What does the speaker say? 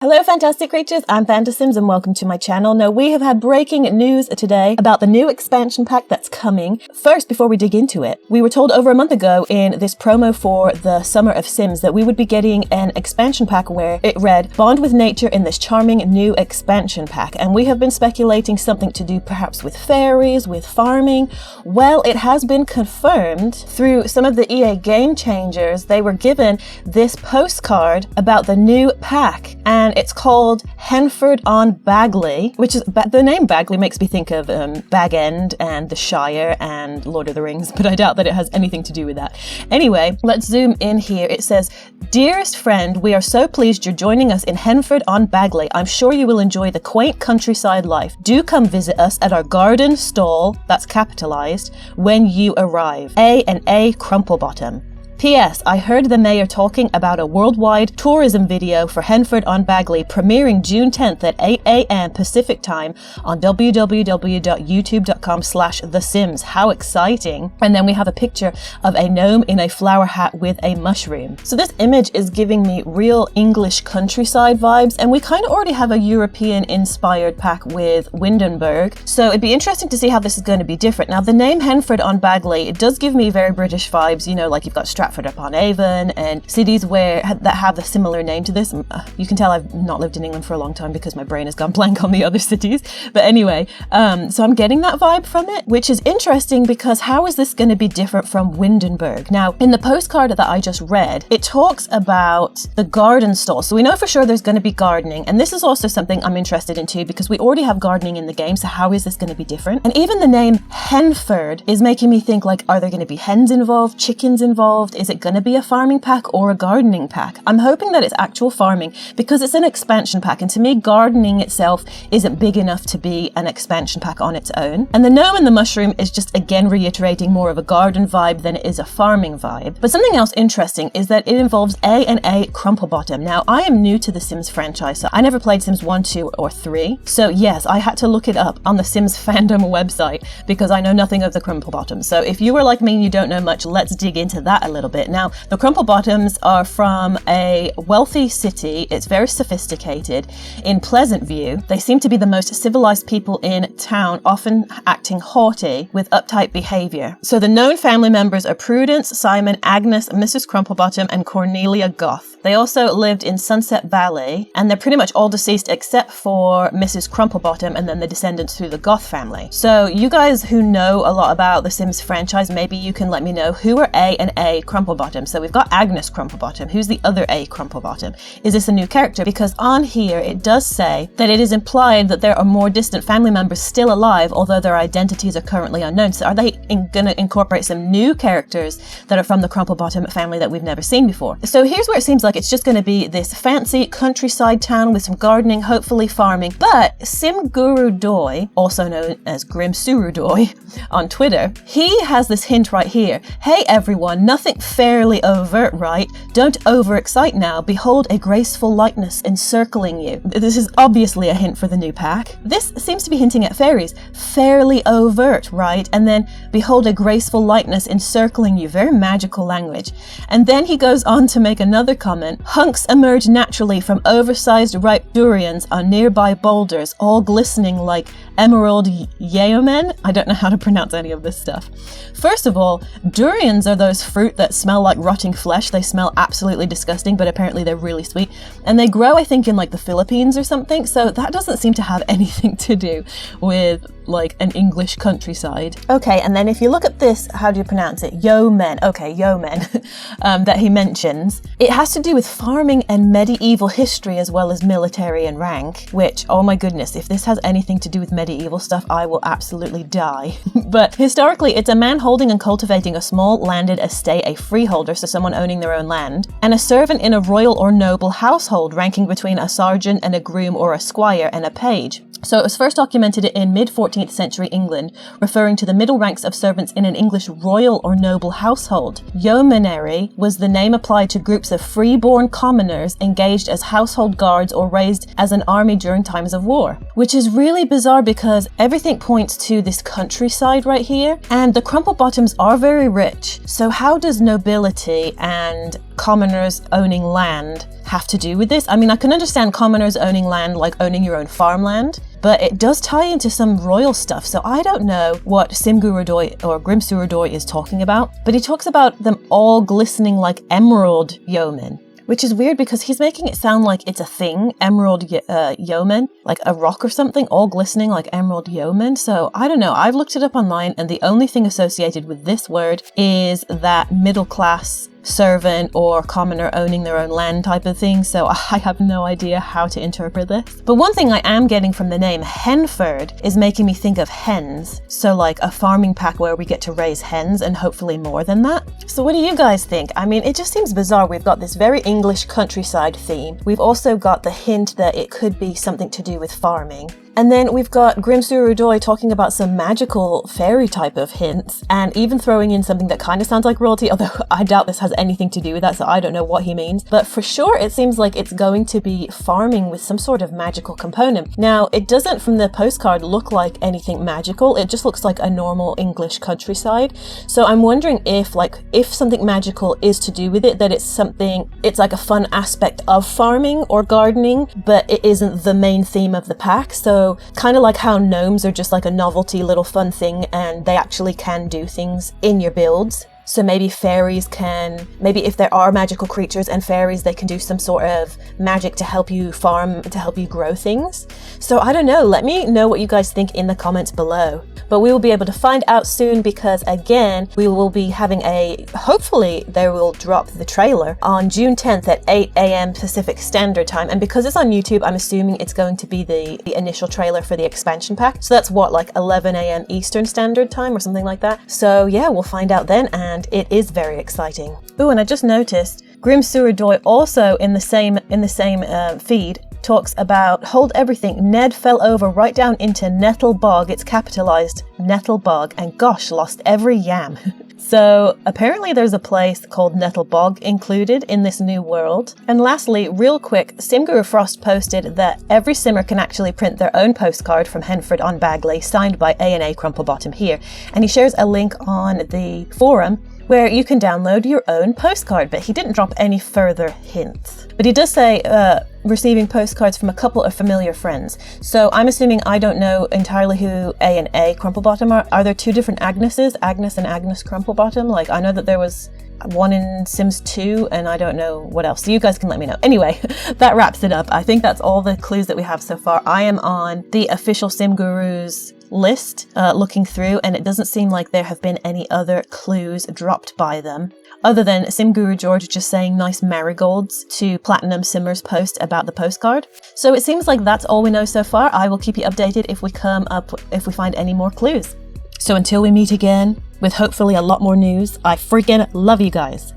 Hello fantastic creatures, I'm Fantasims and welcome to my channel. Now we have had breaking news today about the new expansion pack that's coming. First, before we dig into it, we were told over a month ago in this promo for the Summer of Sims that we would be getting an expansion pack where it read, Bond with nature in this charming new expansion pack. And we have been speculating something to do perhaps with fairies, with farming. Well, it has been confirmed through some of the EA game changers. They were given this postcard about the new pack, and it's called Henford on Bagley, which is, the name Bagley makes me think of Bag End and The Shire and Lord of the Rings, but I doubt that it has anything to do with that. Anyway, let's zoom in here. It says, Dearest friend, we are so pleased you're joining us in Henford on Bagley. I'm sure you will enjoy the quaint countryside life. Do come visit us at our garden stall, that's capitalized, when you arrive. A&A Crumplebottom. P.S. I heard the mayor talking about a worldwide tourism video for Henford on Bagley premiering June 10th at 8 a.m. Pacific time on www.youtube.com/thesims. How exciting. And then we have a picture of a gnome in a flower hat with a mushroom. So this image is giving me real English countryside vibes, and we kind of already have a European inspired pack with Windenburg. So it'd be interesting to see how this is going to be different. Now the name Henford on Bagley, it does give me very British vibes, you know, like you've got Stratford-upon-Avon and cities that have a similar name to this. You can tell I've not lived in England for a long time because my brain has gone blank on the other cities. But anyway, so I'm getting that vibe from it, which is interesting because how is this going to be different from Windenburg? Now, in the postcard that I just read, it talks about the garden stall. So we know for sure there's going to be gardening. And this is also something I'm interested in too, because we already have gardening in the game. So how is this going to be different? And even the name Henford is making me think, like, are there going to be hens involved, chickens involved? Is it going to be a farming pack or a gardening pack? I'm hoping that it's actual farming because it's an expansion pack, and to me gardening itself isn't big enough to be an expansion pack on its own. And the gnome and the mushroom is just again reiterating more of a garden vibe than it is a farming vibe. But something else interesting is that it involves A&A Crumplebottom. Now I am new to the Sims franchise, so I never played Sims 1, 2 or 3. So yes, I had to look it up on the Sims fandom website because I know nothing of the Crumplebottoms. So if you were like me and you don't know much, let's dig into that a little bit. Now, the Crumplebottoms are from a wealthy city. It's very sophisticated. In Pleasant View, they seem to be the most civilized people in town, often acting haughty with uptight behavior. So the known family members are Prudence, Simon, Agnes, Mrs. Crumplebottom, and Cornelia Goth. They also lived in Sunset Valley, and they're pretty much all deceased except for Mrs. Crumplebottom and then the descendants through the Goth family. So you guys who know a lot about the Sims franchise, maybe you can let me know who are A and A Crumplebottom. So we've got Agnes Crumplebottom. Who's the other A Crumplebottom? Is this a new character? Because on here it does say that it is implied that there are more distant family members still alive, although their identities are currently unknown. So are they going to incorporate some new characters that are from the Crumplebottom family that we've never seen before? So here's where it seems like it's just going to be this fancy countryside town with some gardening, hopefully farming. But Simguru Doi, also known as Grimsuru Doi on Twitter, he has this hint right here. Hey everyone, nothing fairly overt, right? Don't overexcite now. Behold a graceful lightness encircling you. This is obviously a hint for the new pack. This seems to be hinting at fairies. Fairly overt, right? And then behold a graceful lightness encircling you. Very magical language. And then he goes on to make another comment. Hunks emerge naturally from oversized ripe durians on nearby boulders, all glistening like emerald yeomen. I don't know how to pronounce any of this stuff. First of all, durians are those fruit that smell like rotting flesh. They smell absolutely disgusting, but apparently they're really sweet. And they grow, I think, in like the Philippines or something. So that doesn't seem to have anything to do with like an English countryside. Okay, and then if you look at this, how do you pronounce it? Yeomen. Okay, yeomen that he mentions. It has to do with farming and medieval history as well as military and rank, which, oh my goodness, if this has anything to do with medieval stuff, I will absolutely die. But historically, it's a man holding and cultivating a small landed estate, a freeholder, so someone owning their own land, and a servant in a royal or noble household ranking between a sergeant and a groom or a squire and a page. So it was first documented in mid-14th century England, referring to the middle ranks of servants in an English royal or noble household. Yeomanry was the name applied to groups of free-born commoners engaged as household guards or raised as an army during times of war. Which is really bizarre because everything points to this countryside right here, and the Crumplebottoms are very rich. So how does nobility and commoners owning land have to do with this? I mean, I can understand commoners owning land, like owning your own farmland, but it does tie into some royal stuff. So I don't know what simguru or Grimsuru is talking about, but he talks about them all glistening like emerald yeomen, which is weird because he's making it sound like it's a thing, emerald yeoman, like a rock or something, all glistening like emerald yeoman. So I don't know. I've looked it up online and the only thing associated with this word is that middle class servant or commoner owning their own land type of thing, so I have no idea how to interpret this. But one thing I am getting from the name Henford is making me think of hens, so like a farming pack where we get to raise hens and hopefully more than that. So what do you guys think? I mean, it just seems bizarre. We've got this very English countryside theme. We've also got the hint that it could be something to do with farming. And then we've got Grimsuru talking about some magical fairy type of hints and even throwing in something that kind of sounds like royalty, although I doubt this has anything to do with that, so I don't know what he means. But for sure, it seems like it's going to be farming with some sort of magical component. Now, it doesn't from the postcard look like anything magical. It just looks like a normal English countryside. So I'm wondering if something magical is to do with it, that it's like a fun aspect of farming or gardening, but it isn't the main theme of the pack. So kind of like how gnomes are just like a novelty little fun thing and they actually can do things in your builds. So maybe fairies maybe if there are magical creatures and fairies, they can do some sort of magic to help you farm, to help you grow things. So I don't know, let me know what you guys think in the comments below. But we will be able to find out soon because again, we will be having hopefully they will drop the trailer on June 10th at 8 a.m. Pacific Standard Time. And because it's on YouTube, I'm assuming it's going to be the initial trailer for the expansion pack. So that's what, like 11 a.m. Eastern Standard Time or something like that. So yeah, we'll find out then, and it is very exciting. Oh, and I just noticed Grimsuru also in the same feed talks about hold everything. Ned fell over right down into Nettle Bog. It's capitalized Nettle Bog, and gosh, lost every yam. So apparently there's a place called Nettle Bog included in this new world. And lastly, real quick, Simguru Frost posted that every simmer can actually print their own postcard from Henford on Bagley, signed by A&A Crumplebottom here. And he shares a link on the forum where you can download your own postcard, but he didn't drop any further hints. But he does say receiving postcards from a couple of familiar friends. So I'm assuming I don't know entirely who A&A Crumplebottom are. Are there two different Agneses, Agnes and Agnes Crumplebottom? Like, I know that there was one in Sims 2 and I don't know what else. So you guys can let me know. Anyway, that wraps it up. I think that's all the clues that we have so far. I am on the official SimGuru's list looking through, and it doesn't seem like there have been any other clues dropped by them other than SimGuru George just saying nice marigolds to Platinum Simmer's post about the postcard. So it seems like that's all we know so far. I will keep you updated if we find any more clues. So until we meet again with hopefully a lot more news, I freaking love you guys.